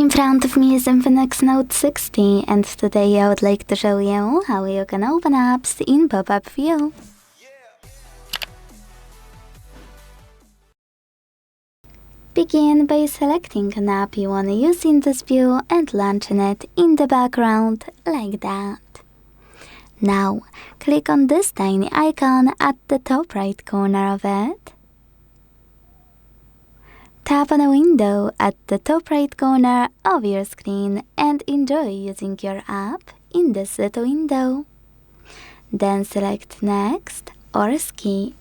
In front of me is INFINIX Note 60, and today I would like to show you how you can open apps in pop-up view. Begin by selecting an app you want to use in this view and launching it in the background like that. Now, click on this tiny icon at the top right corner of it. Tap on a window at the top right corner of your screen and enjoy using your app in this little window. Then select Next or Skip.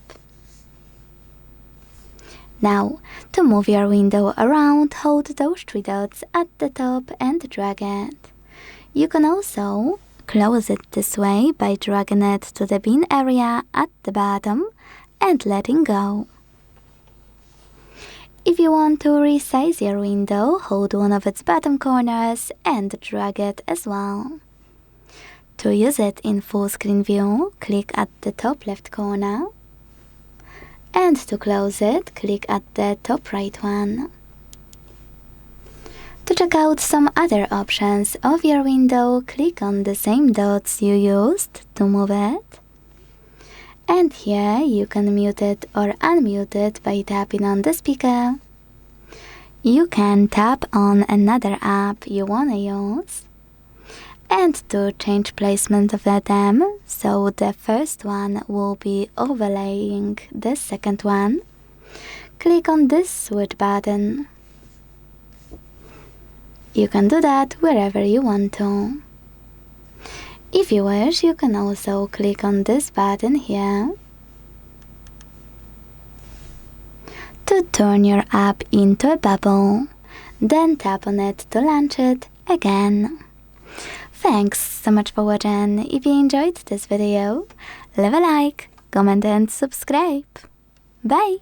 Now, to move your window around, hold those three dots at the top and drag it. You can also close it this way by dragging it to the bin area at the bottom and letting go. If you want to resize your window, hold one of its bottom corners and drag it as well. To use it in full screen view, click at the top left corner. And to close it, click at the top right one. To check out some other options of your window, click on the same dots you used to move it. And here you can mute it or unmute it by tapping on the speaker. You can tap on another app you wanna use. And to change placement of them, so the first one will be overlaying the second one, click on this switch button. You can do that wherever you want to. If you wish, you can also click on this button here to turn your app into a bubble. Then tap on it to launch it again. Thanks so much for watching. If you enjoyed this video, leave a like, comment and subscribe. Bye!